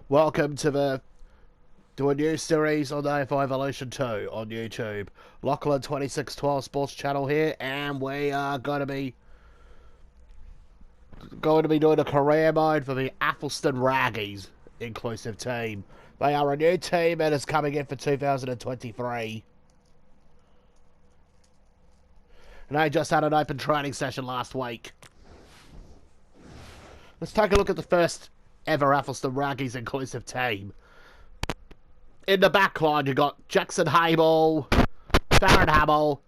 Welcome to a new series on the AFL Evolution 2 on YouTube. Lachlan 2612 Sports Channel here, and we are going to be doing a career mode for the Athelstone Raggies inclusive team. They are a new team and is coming in for 2023. And they just had an open training session last week. Let's take a look at the first ever Athelstone Raggies inclusive team. In the back line, you got Jackson Hable, Farron Hamill,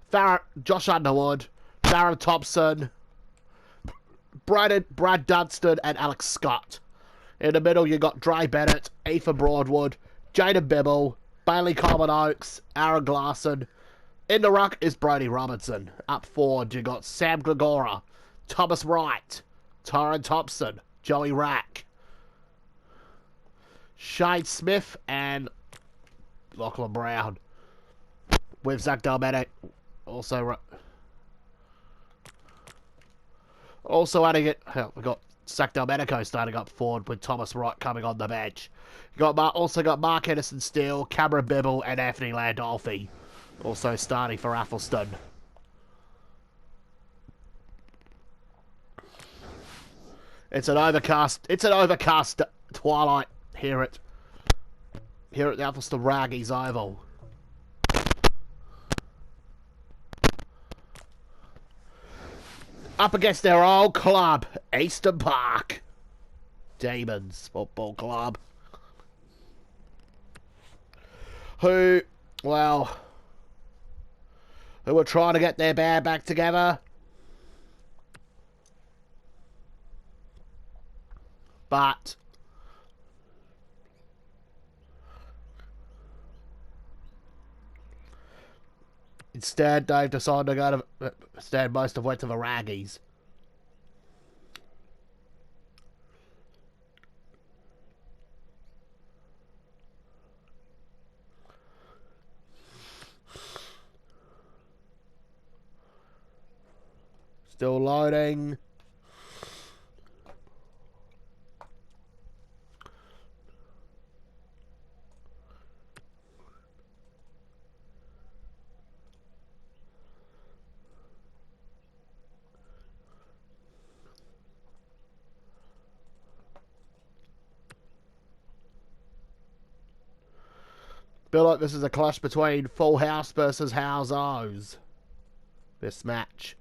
Josh Underwood, Darren Thompson, Brad Dunstan, and Alex Scott. In the middle, you got Dre Bennett, Ethan Broadwood, Jaden Bibble, Bailey Coleman Oakes, Aaron Glasson. In the ruck is Brody Robinson. Up forward, you got Sam Gregora, Thomas Wright, Tyron Thompson, Joey Rack, Shane Smith, and Lachlan Brown. With Zach Delmenic also adding it. We've got Zach Delmenico starting up forward with Thomas Wright coming on the bench. You got also got Mark Henderson Steele, Cameron Bibble, and Anthony Landolfi also starting for Athelstone. It's an overcast twilight here at the Athelstone Raggies Oval. Up against their old club, Eastern Park Demons Football Club, who were trying to get their band back together, but instead, they've decided to go to. Instead, most have went to the Raggies. Still loading. Feel like this is a clash between Full House versus House O's. This match.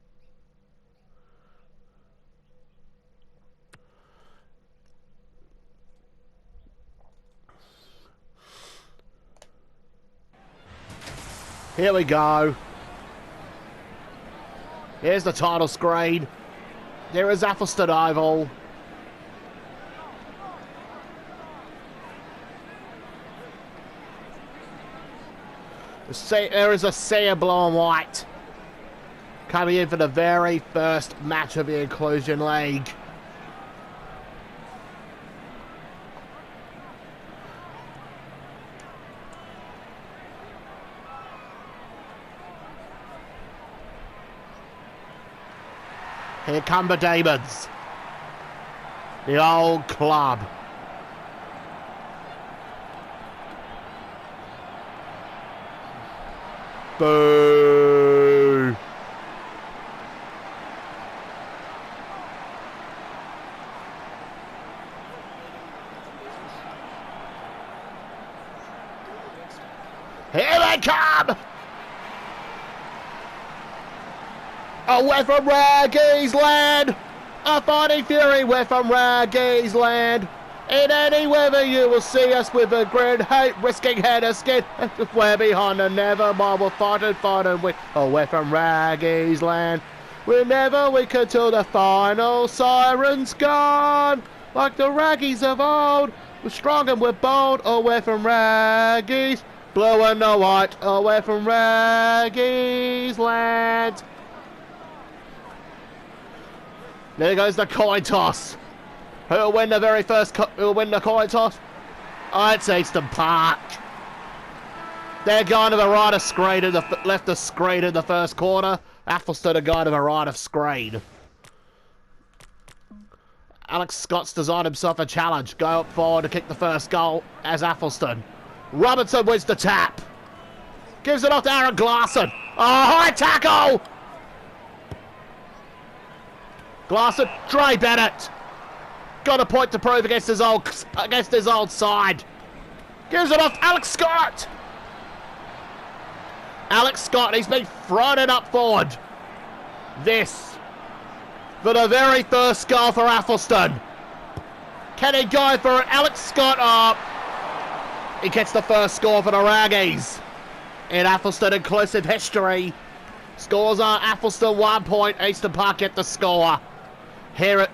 Here we go. Here's the title screen. There is Athelstone Oval. There is a sea of blue and white coming in for the very first match of the Inclusion League. Here come the Demons, the old club. Boo! Here they come! We're from Raggies land! A fighting fury, we're from Raggies land! In any weather you will see us with a grin, hate risking head and skin. We're behind and never mind, we'll fight and win. We're from Raggies land. We're never weak until the final siren's gone. Like the Raggies of old, we're strong and we're bold. We're from Raggies, blue and the white. We're from Raggies land. There goes the coin toss. Who'll win the very first? Who'll win the coin toss? It's Eastern Park. They're going to the right of screen and the left of screen in the first quarter. Athelstone are going to the right of screen. Alex Scott's designed himself a challenge. Go up forward to kick the first goal as Athelstone. Robinson wins the tap. Gives it off to Aaron Glasson. Oh, high tackle! Glasson, Dre Bennett. Got a point to prove against his old side. Gives it off to Alex Scott. Alex Scott, he's been thrown it up forward. This for the very first goal for Athelstone. Can he go for it? Alex Scott up. He gets the first score for the Raggies in Athelstone inclusive history. Scores are Athelstone 1 point, Eastern Park get the score. Here at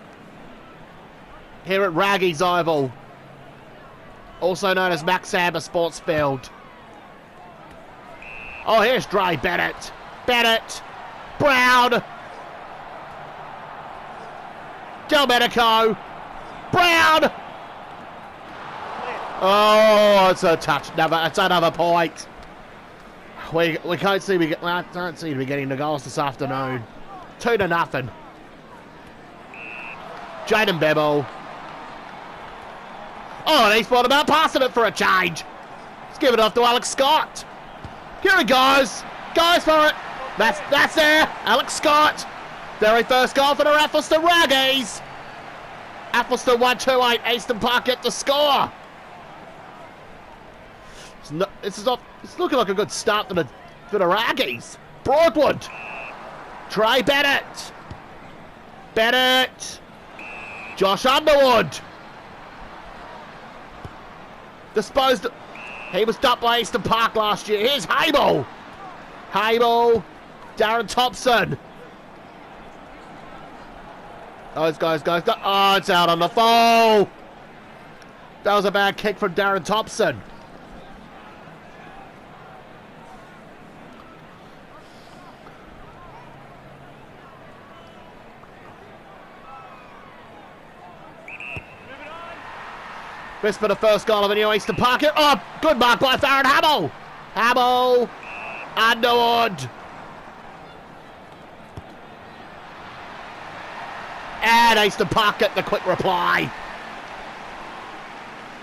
Raggies Oval, also known as Max Amber Sports Field. Oh, here's Dre Bennett. Bennett. Brown. Delmenico. Brown. Oh, it's a touch. It's another point. We can't see. Don't seem to be getting the goals this afternoon. 2-0. Jaden Bebel. Oh, and he's thought about passing it for a change. Let's give it off to Alex Scott. Here he goes. Goes for it. That's there. Alex Scott. Very first goal for the Athelstone Raggies. Athelstone 1-2-8. Eastern Park get the score. It's looking like a good start for the Raggies. Broadwood. Trey Bennett. Bennett. Josh Underwood. Disposed. He was dumped by Eastern Park last year. Here's Hable. Hable. Darren Thompson. Oh, it goes. Oh, it's out on the fall. That was a bad kick from Darren Thompson. This for the first goal of a new Eastern Park. Oh, good mark by Farron Hamill. Hamill. Underwood. And Eastern Park get the quick reply.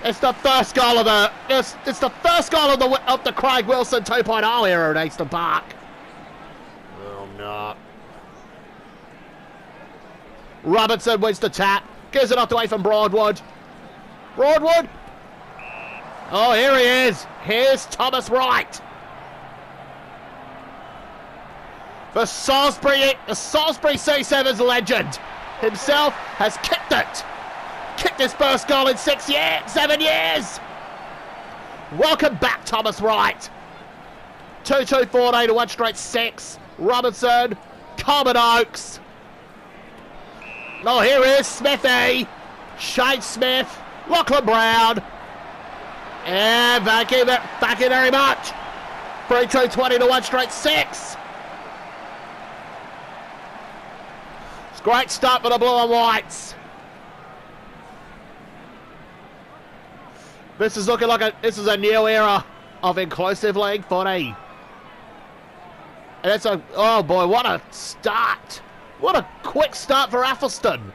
It's the first goal of the. It's the first goal of the Craig Wilson 2.0 era at Eastern Park. Oh no. Robinson wins the tap. Gives it off away from Broadwood. Broadwood. Oh, here he is. Here's Thomas Wright. The Salisbury C7's legend himself has kicked it. Kicked his first goal in 7 years. Welcome back, Thomas Wright. 2-2-14 to 1 straight 6. Robinson. Common Oaks. Oh, here is Smithy. Shane Smith. Lachlan Brown. And thank you very much. 3-2-20 to 1 straight 6. It's a great start for the Blue and Whites. This is looking like a new era of inclusive league footy. And it's oh boy, what a start. What a quick start for Athelstone.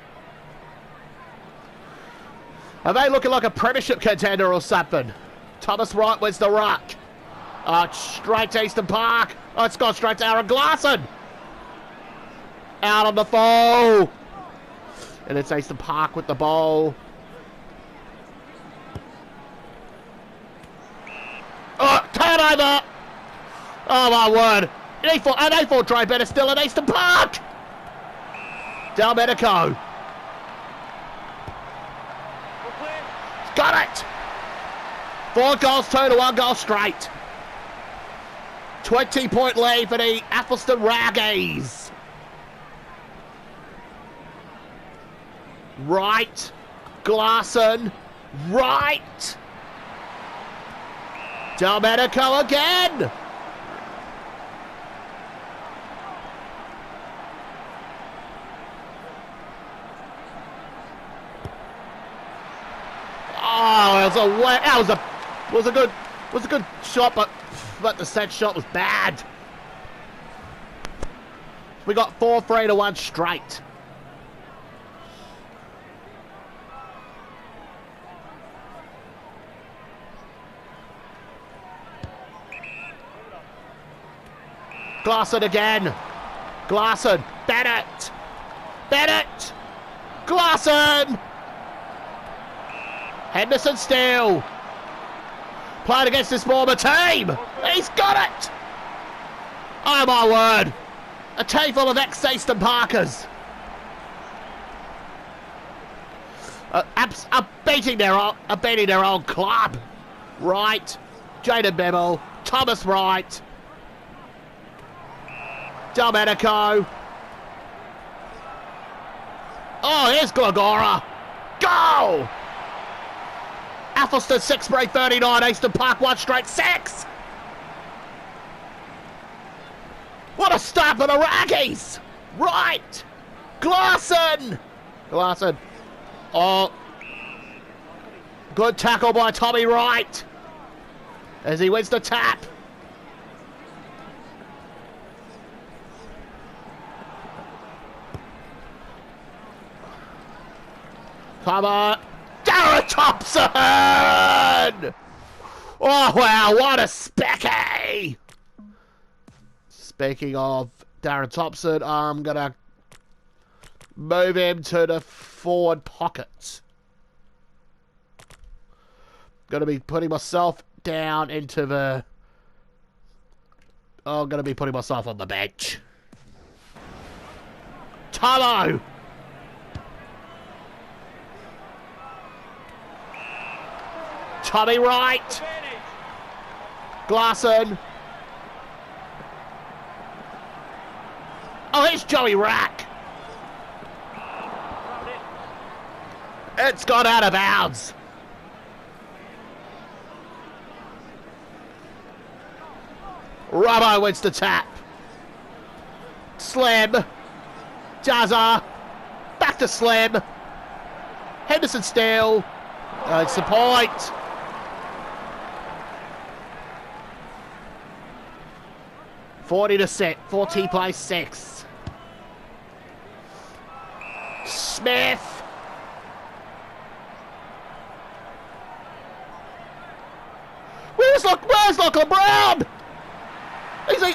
Are they looking like a premiership contender or something? Thomas Wright wins the ruck. Straight to Eastern Park. Oh, it's gone straight to Aaron Glasson. Out on the fall. And it's Eastern Park with the ball. Oh, turnover. Oh, my word. And they thought Dre Bennett still at Eastern Park. Delmenico. Got it! 4 goals, 2 to 1 goal straight. 20-point lead for the Athelstone Raggies. Right. Glasson. Right. Delmenico again. Oh, was a good shot, but the set shot was bad. We got 4-3 to 1 straight. Glasson again. Glasson. Bennett. Bennett. Glasson. Henderson still. Playing against this former team. He's got it. Oh my word. A team full of ex-Athelstone Parkers. Beating their old club. Wright. Jaden Bevel. Thomas Wright. Domenico. Oh, here's Glagora. Goal! Athelstone 6 break 39. Athelstone Park 1 straight 6. What a start for the Raggies! Right! Glasson! Glasson. Oh. Good tackle by Tommy Wright. As he wins the tap. Come on. Darren Thompson! Oh, wow. What a specky! Speaking of Darren Thompson, I'm going to move him to the forward pocket. Going to be putting myself down into the... I'm going to be putting myself on the bench. Tolo! Tommy Wright! Glasson! Oh, it's Joey Rack! It's gone out of bounds! Robbo wins the tap. Slim. Jazza. Back to Slim. Henderson still. It's the point. $40 plays 6. Smith. Where's Lachlan Brown? Easy.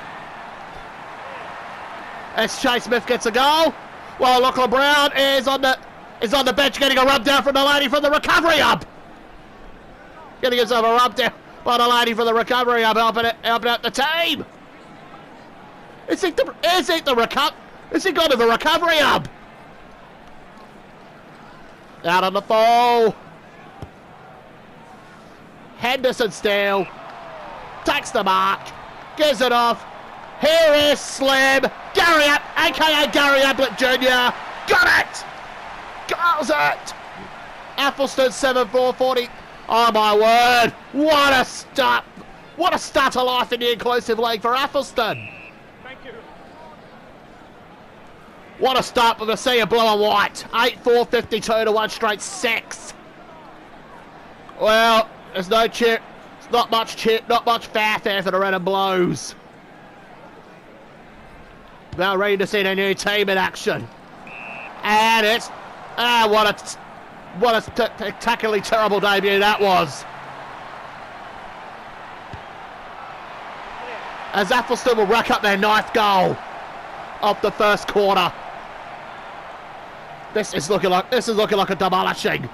As Chase Smith gets a goal, while Lachlan Brown is on the bench getting a rub down from the lady from the recovery hub. Getting himself a rub down by the lady from the recovery hub, helping out the team. Is he gone to the recovery hub? Out on the fall. Henderson still takes the mark. Gives it off. Here is Slim. Gary a.k.a. Gary Ablett Jr. Got it! Goes it! Athelstone 7-4-40. Oh my word. What a start. What a start to life in the inclusive league for Athelstone. Thank you. What a start with the sea of blue and white. 8-4-52 to 1 straight 6. Well, there's no cheer. Not much fanfare for the red and blues. Now ready to see their new team in action. And it's... what a spectacularly terrible debut that was. As Athelstone will rack up their 9th goal of the first quarter. This is looking like a demolishing.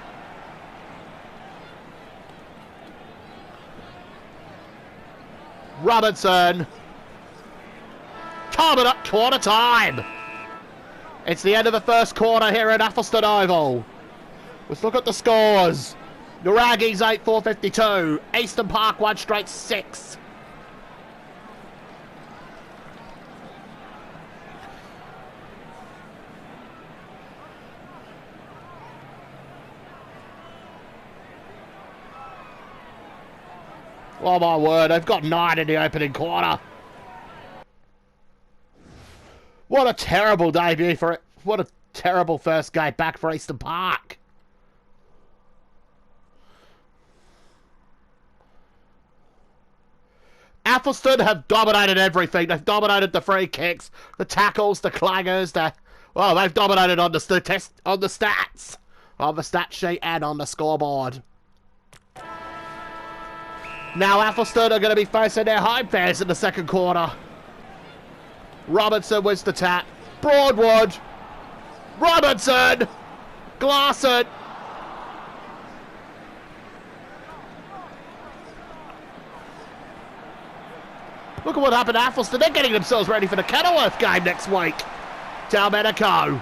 Robinson. Coming up quarter time. It's the end of the first quarter here at Athelstone Oval. Let's look at the scores. The Raggies 8-4-52. Athelstone Park 1 straight 6. Oh my word, they've got 9 in the opening quarter. What a terrible debut for it. What a terrible first game back for Athelstone Park. Athelstone have dominated everything. They've dominated the free kicks, the tackles, the clangers, they've dominated on the stats, on the stat sheet and on the scoreboard. Now Athelstone are going to be facing their home fans in the second quarter. Robinson wins the tap. Broadwood. Robinson. Glasson. Look at what happened to Athelstone. They're getting themselves ready for the Kenilworth game next week. Domenico.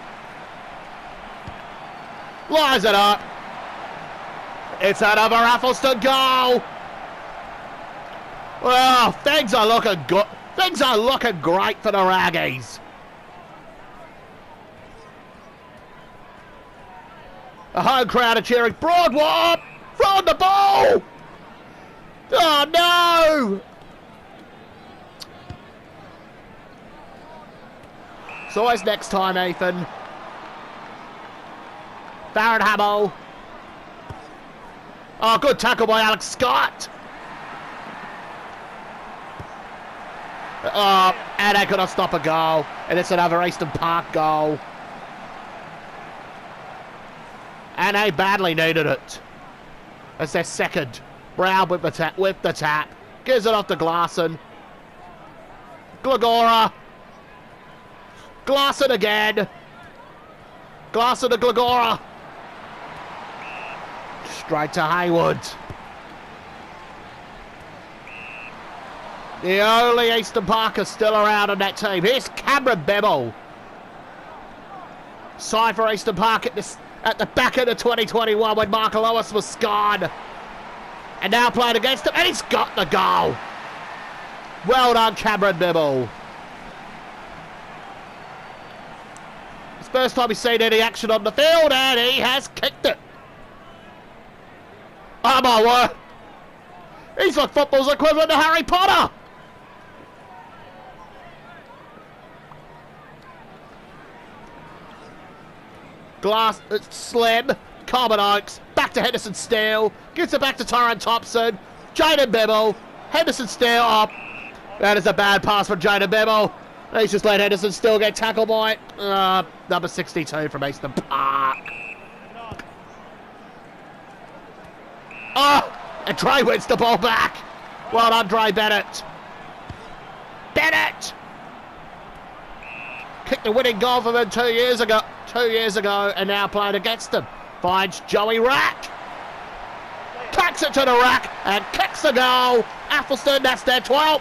Lines it up. It's another Athelstone goal. Well, things are looking good. Things are looking great for the Raggies. A home crowd are cheering. Broadwood from the ball. Oh no! It's always next time, Ethan. Farron Hamill. Oh, good tackle by Alex Scott. Oh, and they couldn't stop a goal. And it's another Eastern Park goal. And they badly needed it. That's their second. Brown with the tap. Gives it off to Glasson. Glagora. Glasson again. Glasson to Glagora. Straight to Haywood. The only Eastern Parker still around on that team. Here's Cameron Bemmel. Side for Eastern Park at the back of the 2021 when Mark Lewis was scarred. And now playing against him, and he's got the goal. Well done, Cameron Bemmel. It's the first time he's seen any action on the field, and he has kicked it. Oh my word. He's like football's equivalent to Harry Potter. Slim, Corbin Oakes, back to Henderson Steele, gives it back to Tyrone Thompson, Jaden Bemmel, Henderson Steele up. That is a bad pass from Jaden Bemmel. He's just let Henderson Steele get tackled by number 62 from Eastern Park. Oh, and Dre wins the ball back. Well done, Dre Bennett. Bennett! Kicked the winning goal for them 2 years ago, and now playing against them. Finds Joey Rack. Kicks it to the rack and kicks the goal. Athelstone, that's their 12th.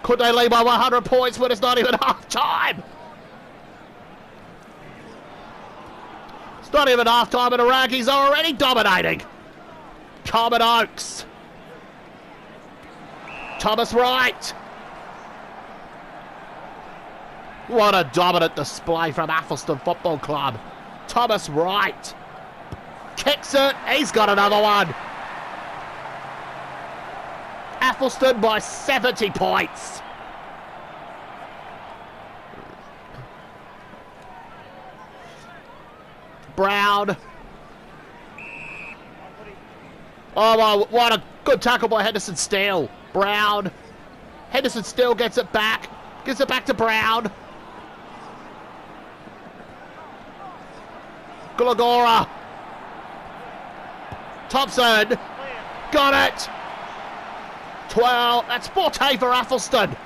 Could they lead by 100 points when it's not even half time? It's not even half time and the Raggies are already dominating. Corbin Oakes. Thomas Wright. What a dominant display from Athelstone Football Club. Thomas Wright. Kicks it. He's got another one. Athelstone by 70 points. Brown. Oh, my, what a good tackle by Henderson Steele. Brown. Henderson Steele gets it back. Gives it back to Brown. Glagora. Thompson. Got it. 12. That's Forte for Athelstone.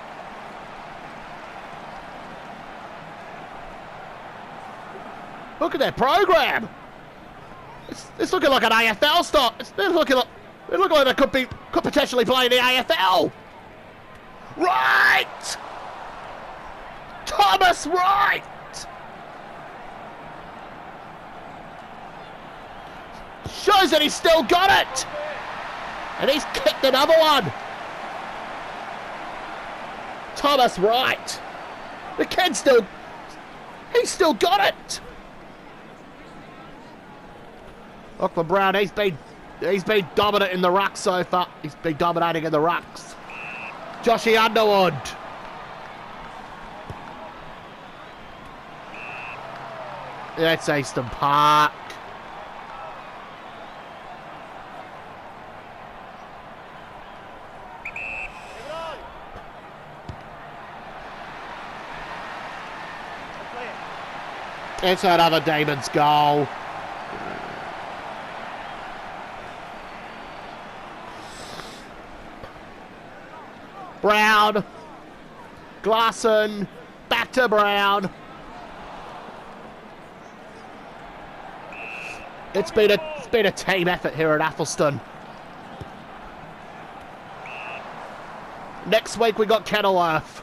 Look at their program. It's looking like an AFL start. They're looking like they could potentially play in the AFL. Right. Thomas Wright. Shows that he's still got it. And he's kicked another one. Thomas Wright. The kid's he's still got it. Lachlan Brown, he's been dominant in the ruck so far. He's been dominating in the rucks. Joshy Underwood. That's Eastern Park. It's another Damon's goal. Brown. Glasson. Back to Brown. It's been a team effort here at Athelstone. Next week we got Kenilworth.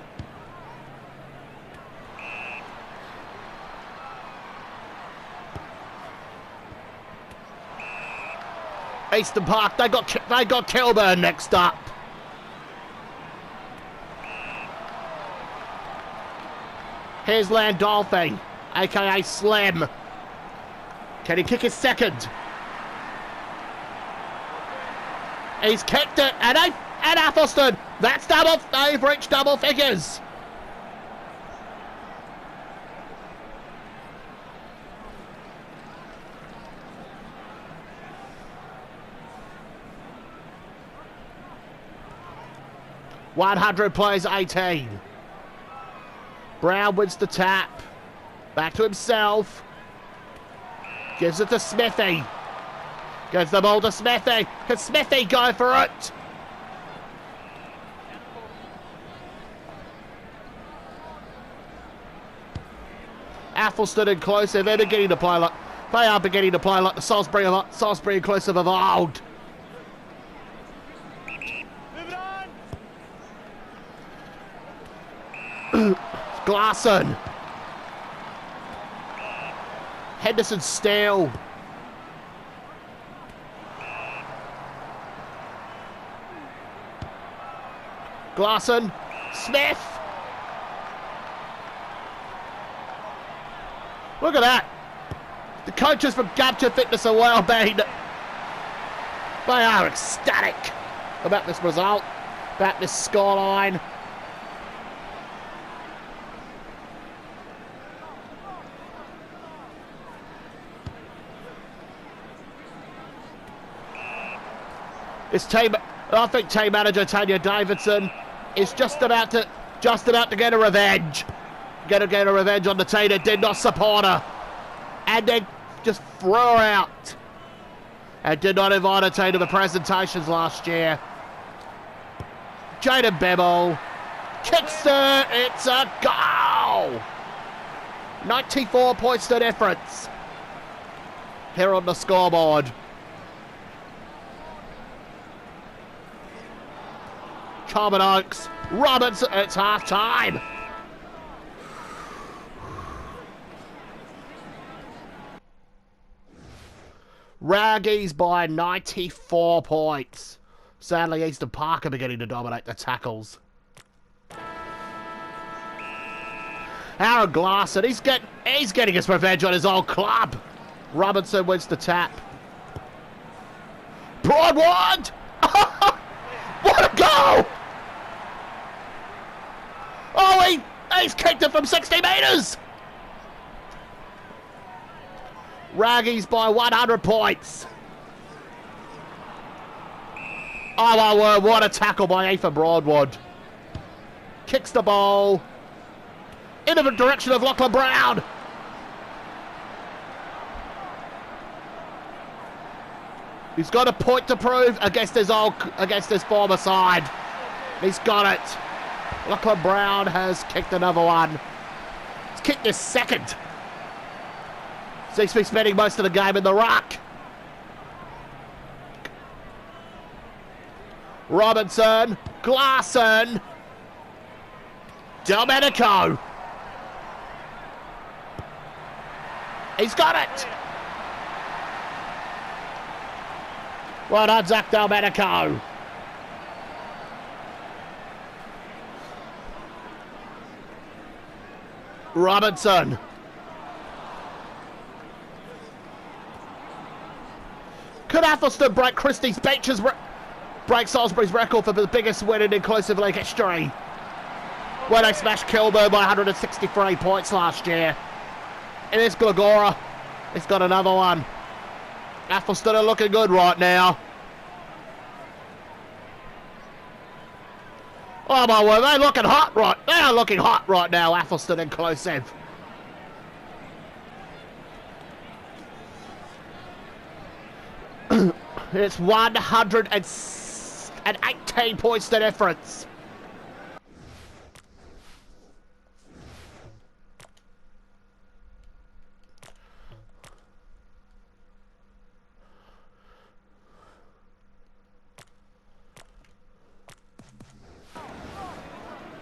Eastern Park, they got Kilburn next up. Here's Landolfi, aka Slim. Can he kick his second? He's kicked it, and Athelstone, that's double. They've reached double figures. $100 plays 18. Brown wins the tap. Back to himself. Gives it to Smithy. Gives the ball to Smithy. Can Smithy go for it? Athelstone inclusive. They're beginning to play like the Salisbury inclusive of old. Glasson. Henderson still. Glasson. Smith. Look at that. The coaches from Gabcha Fitness and Wellbeing, they are ecstatic about this result, about this scoreline. I think team manager Tanya Davidson is just about to get a revenge. Get a revenge on the team that did not support her. And then just threw her out. And did not invite her team to the presentations last year. Jaden Bemmel kicks it. It's a goal. 94 points to difference. Here on the scoreboard. Common Oaks, Robertson, it's half time. Raggies by 94 points. Sadly, Eastern Park are beginning to dominate the tackles. Aaron Glasson, he's getting his revenge on his old club. Robinson wins the tap. Broadwood! What a goal! Oh, he's kicked it from 60 metres! Raggies by 100 points. Oh my word, what a tackle by Ethan Broadwood. Kicks the ball into the direction of Lachlan Brown. He's got a point to prove against his former side. He's got it. Lachlan Brown has kicked another one. He's kicked his second. Seems to be spending most of the game in the ruck. Robinson, Glasson, Domenico. He's got it. Well done, Zach Domenico. Robinson. Could Athelstone break Christie's benches, break Salisbury's record for the biggest win in inclusive league history? When they smashed Kilburn by 163 points last year. It is Glagora. It's got another one. Athelstone are looking good right now. Oh my word, they're looking hot right. They are looking hot right now, Athelstone inclusive. It's 118 points to difference.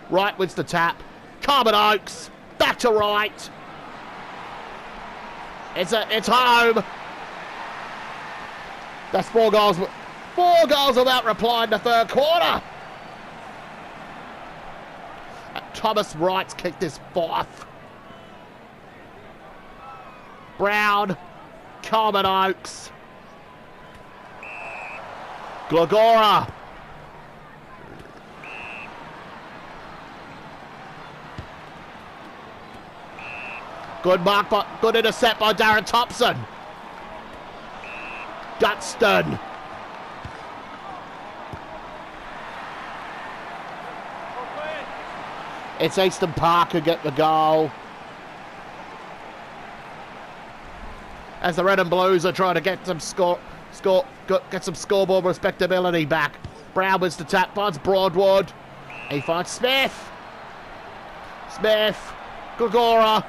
Right wins the tap. Carmen Oakes. Back to right. It's home. That's 4 goals. 4 goals without reply in the third quarter. Thomas Wright's kicked his 4th. Brown. Carmen Oakes. Glagora. Good mark, good intercept by Darren Thompson. Dunstan. It's Easton Park who get the goal. As the Red and Blues are trying to get some get some scoreboard respectability back. Brown wins the tap, finds Broadwood. He finds Smith. Smith. Glagora.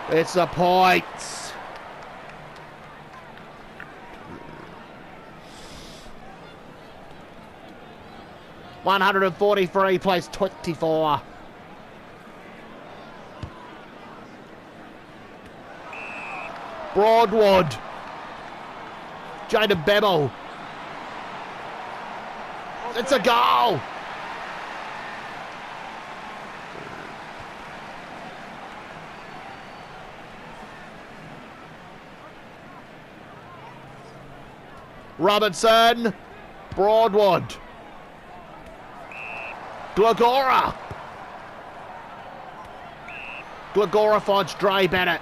It's a point. $143 plays 24. Broadwood. Jaden Bemmel. It's a goal. Robinson. Broadwood. Glagora. Glagora finds Dre Bennett.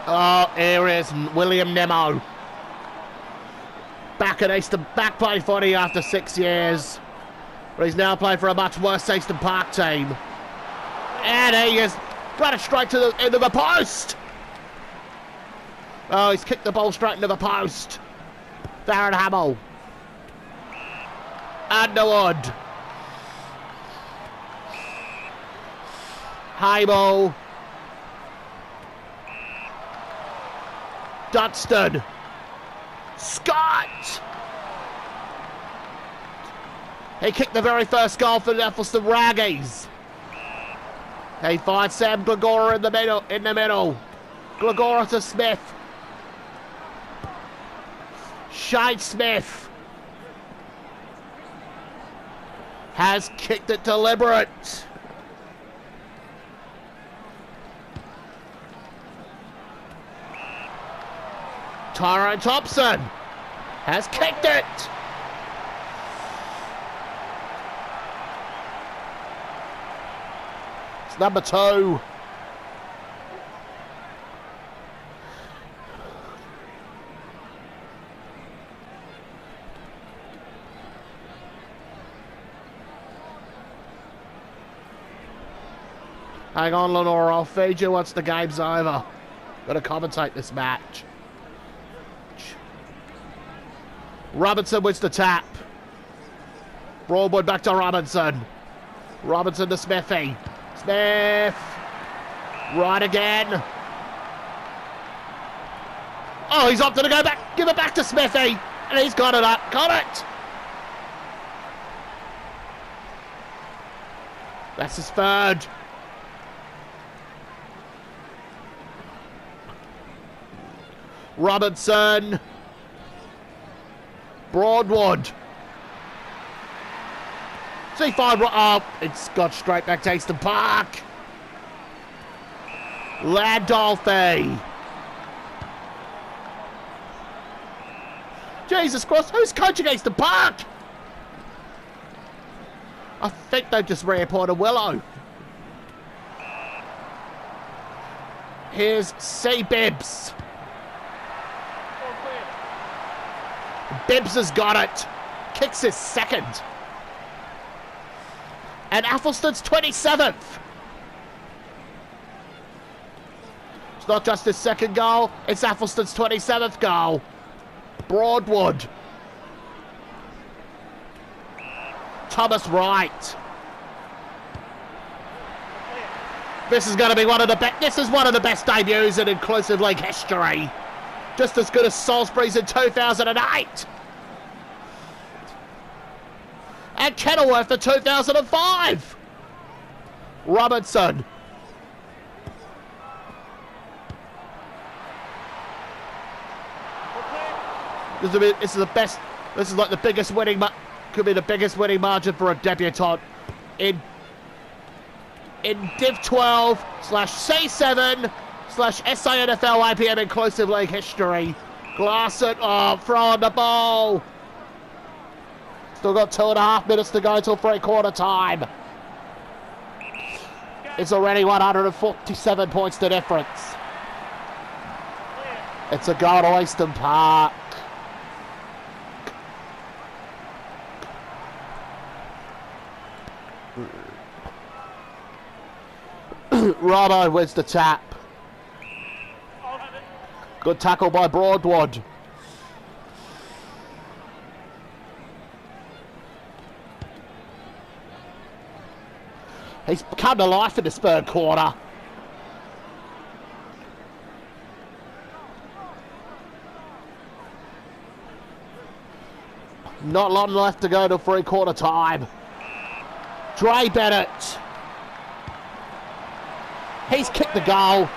Oh, here is William Nemo. Back at Easton, back playing footy after 6 years. But he's now playing for a much worse Easton Park team. And he is got it straight to the end of the post. Oh, he's kicked the ball straight into the post. Darren Hamill. Underwood. Hamill. Dunstan. Scott. He kicked the very first goal for the Athelstone Raggies. He finds Sam Glagora in the middle. Glagora to Smith. Shane Smith has kicked it deliberate. Tyrone Thompson has kicked it. It's number 2. Hang on, Lenore, I'll feed you once the game's over. Got to commentate this match. Robinson wins the tap. Broadwood back to Robinson. Robinson to Smithy. Smith. Right again. Oh, he's opted to go back. Give it back to Smithy. And he's got it up. Got it. That's his 3rd. Robinson. Broadwood. C5. Oh, it's got straight back to Easton Park. Landolfi. Jesus Christ, who's coaching Easton Park? I think they've just reappointed Willow. Here's C. Bibbs. Bibbs has got it. Kicks his 2nd. And Athelstone's 27th. It's not just his 2nd goal, it's Athelstone's 27th goal. Broadwood. Thomas Wright. This is going to be one of the best. This is one of the best debuts in inclusive league history. Just as good as Salisbury's in 2008. And Kenilworth in 2005. Robinson. This is the best. This is like the biggest winning. Could be the biggest winning margin for a debutant in Div 12/C7/SANFL IPM inclusive league history. Glasson, throwing the ball. Still got 2.5 minutes to go till three-quarter time. It's already 147 points to difference. It's a goal to Eastern Park. Robbo wins the tap. Good tackle by Broadwood. He's come to life in this third quarter. Not long left to go to three-quarter time. Dre Bennett. He's kicked the goal.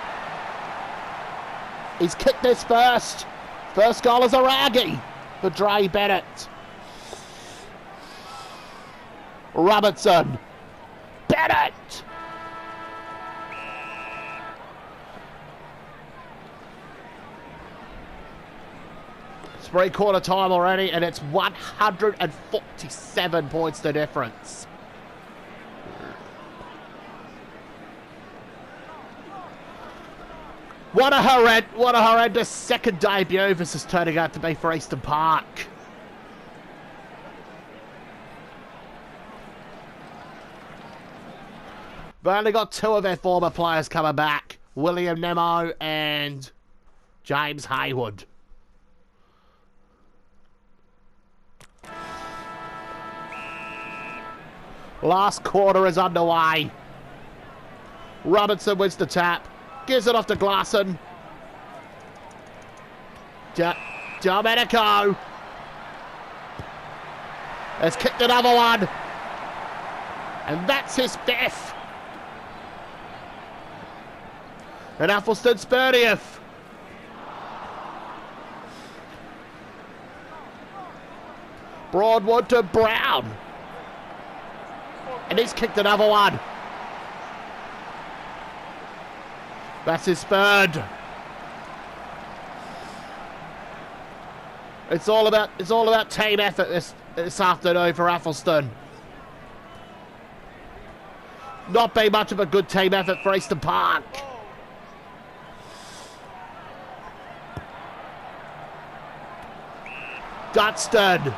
He's kicked this first. First goal is a raggy for Dre Bennett. Robertson. Bennett. It's three-quarter time already, and it's 147 points to difference. What a horrendous second debut this is turning out to be for Eastern Park. They've only got two of their former players coming back. William Nemo and James Haywood. Last quarter is underway. Robinson wins the tap. Gives it off to Glasson. Domenico. Has kicked another one. And that's his fifth. And Athelstone's 30th. Broadwood to Brown. And he's kicked another one. That's his third. It's all about team effort this afternoon for Athelstone. Not been much of a good team effort for Eastern Park. Dunstan.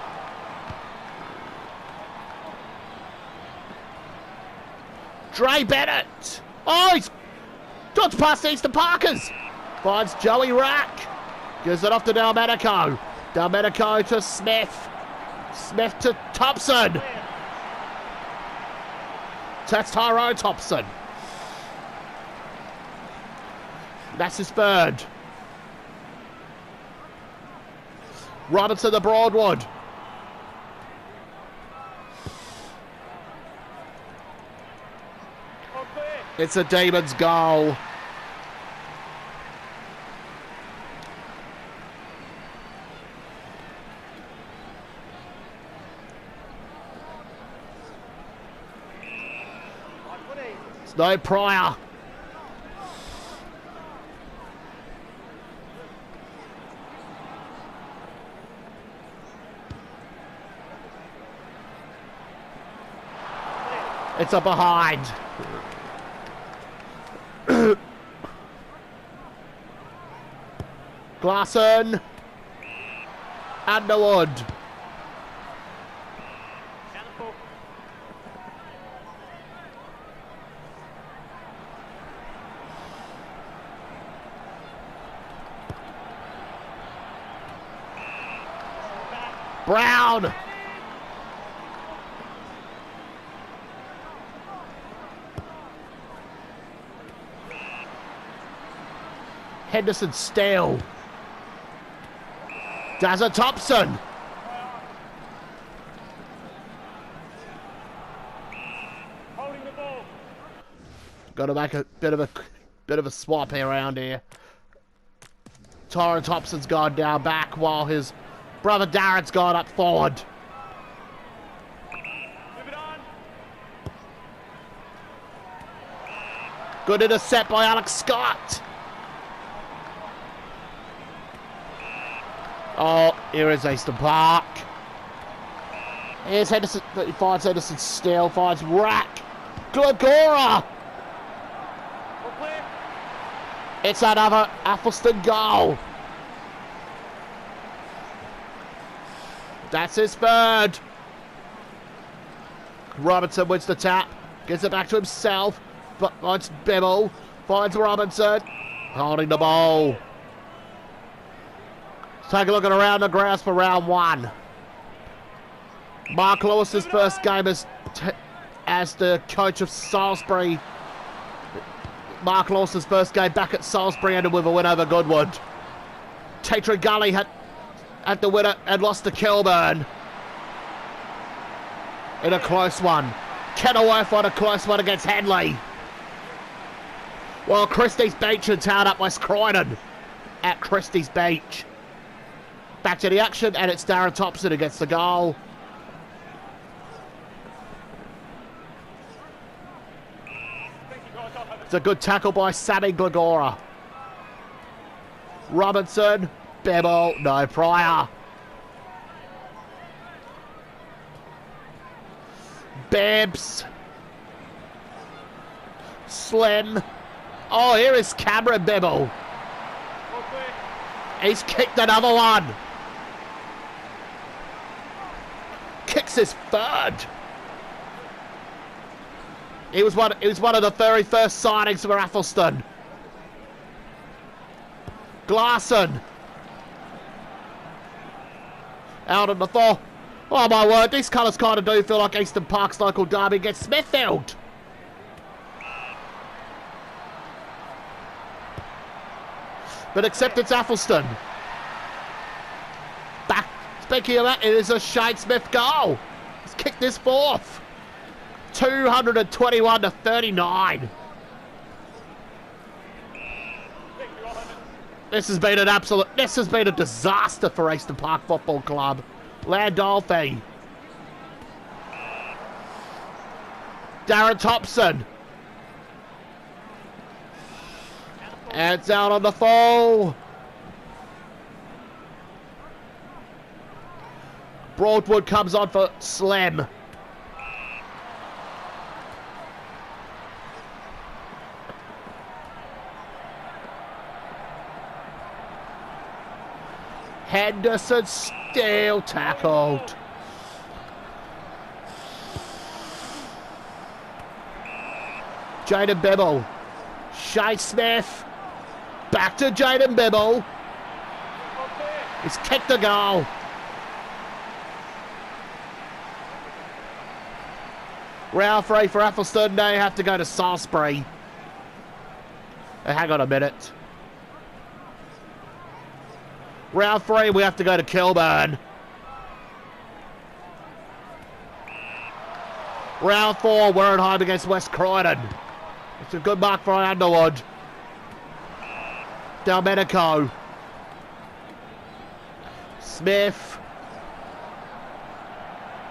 Dre Bennett. Oh, he's dodged past Eastern Parkers. Finds Joey Rack. Gives it off to Domenico. Domenico to Smith. Smith to Thompson. That's Tyrone Thompson. That's his third. Robinson to Broadwood. It's a Demons goal. It's no Pryor. It's a behind. Glasson. Underwood. Brown. Henderson Steele. Does it Thompson? Holding the ball. Got to make a bit of a swap here around here. Tyron Thompson's gone down back while his brother Darren's gone up forward. Move it on. Good intercept by Alex Scott. Oh, here is Easton Park. Here's Henderson. He finds Henderson still. Finds Rack. Glagora. We're clear. It's another Athelstone goal. That's his third. Robinson wins the tap. Gets it back to himself. But finds Bibble. Finds Robinson. Holding the ball. Take a look at around the grounds for round one. Mark Lewis's first game as the coach of Salisbury. Mark Lewis's first game back at Salisbury ended with a win over Goodwood. Tatry Gully had the winner and lost to Kilburn in a close one. Kenilworth won a close one against Hadley. While Christie's Beach had towed up West Croydon at Christie's Beach. Back to the action, and it's Darren Thompson who gets the goal. It's a good tackle by Sammy Glagora. Robinson, Bebel, no Pryor. Bebs. Slim. Oh, here is Cameron Bebel. He's kicked another one. Kicks his third. He was one of the very first signings for Athelstone. Glasson. Out on the floor. Oh my word, these colours kind of do feel like Eastern Park's local derby against Smithfield. But except it's Athelstone. Back. Speaking of that, it is a Shane Smith goal. He's kicked this fourth. 221 to 39. This has been a disaster for Eastern Park Football Club. Landolfi. Darren Thompson. And it's out on the fall. Broadwood comes on for Slam. Henderson still tackled. Jaden Bibble. Shane Smith. Back to Jaden Bibble. He's kicked the goal. Round 3 for Athelstone. They have to go to Salisbury. Hang on a minute. Round 3, we have to go to Kilburn. Round 4, we're at home against West Croydon. It's a good mark for Underwood. Delmenico. Smith.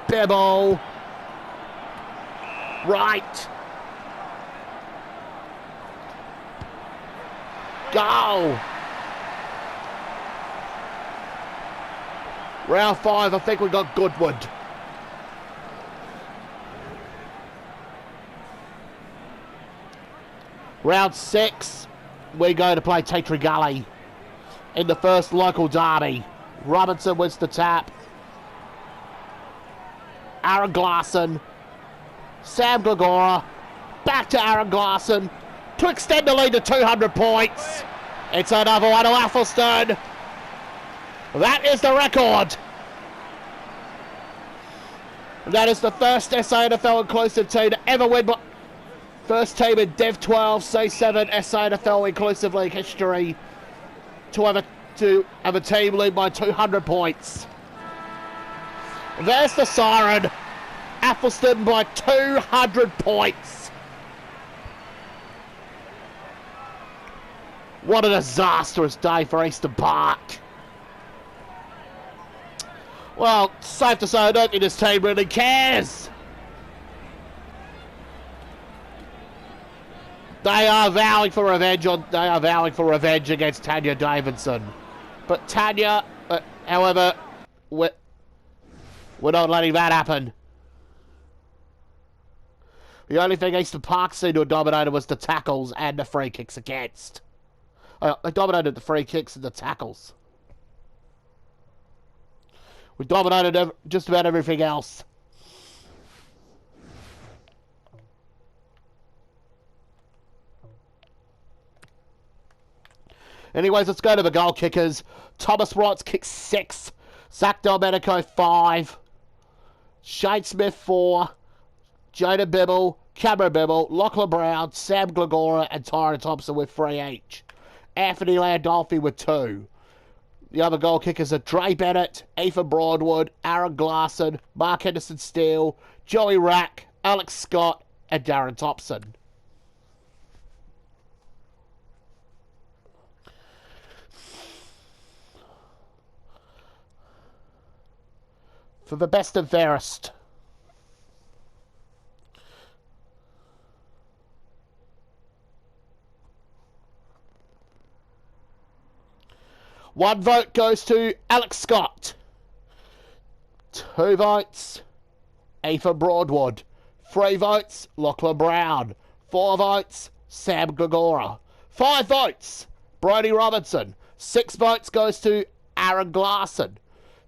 Bibble. Right. Goal. Round 5, I think we got Goodwood. Round 6, we go to play Tatry Gully in the first local derby. Robinson wins the tap. Aaron Glasson. Sam Glagora. Back to Aaron Glasson to extend the lead to 200 points. It's another one to Athelstone. That is the record. That is the first SANFL inclusive team to ever win. First team in Div 12, C7, SANFL inclusive league history to to have a team lead by 200 points. There's the siren. Athelstone by 200 points. What a disastrous day for Eastern Park. Well, safe to say, I don't think this team really cares. They are vowing for revenge against Tanya Davidson. But Tanya, however, we're not letting that happen. The only thing Eastern Park seemed to have dominated was the tackles and the free kicks against. They dominated the free kicks and the tackles. We dominated just about everything else. Anyways, let's go to the goal kickers. Thomas Wright's kicked 6. Zach Domenico 5. Shane Smith 4. Jada Bibble, Cameron Bibble, Lachlan Brown, Sam Glagora, and Tyron Thompson with 3 each. Anthony Landolfi with 2. The other goal kickers are Dre Bennett, Ethan Broadwood, Aaron Glasson, Mark Henderson Steele, Joey Rack, Alex Scott, and Darren Thompson. For the best and fairest. One vote goes to Alex Scott. 2 votes, Ethan Broadwood. 3 votes, Lachlan Brown. 4 votes, Sam Glagora. 5 votes, Brodie Robinson. 6 votes goes to Aaron Glasson.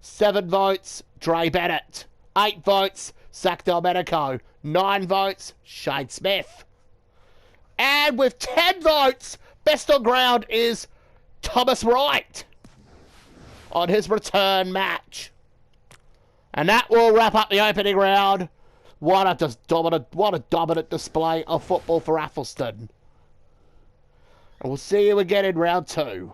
7 votes, Dre Bennett. 8 votes, Zach Domenico. 9 votes, Shane Smith. And with 10 votes, best on ground is Thomas Wright on his return match. And that will wrap up the opening round. What a dominant display of football for Athelstone. And we'll see you again in round 2.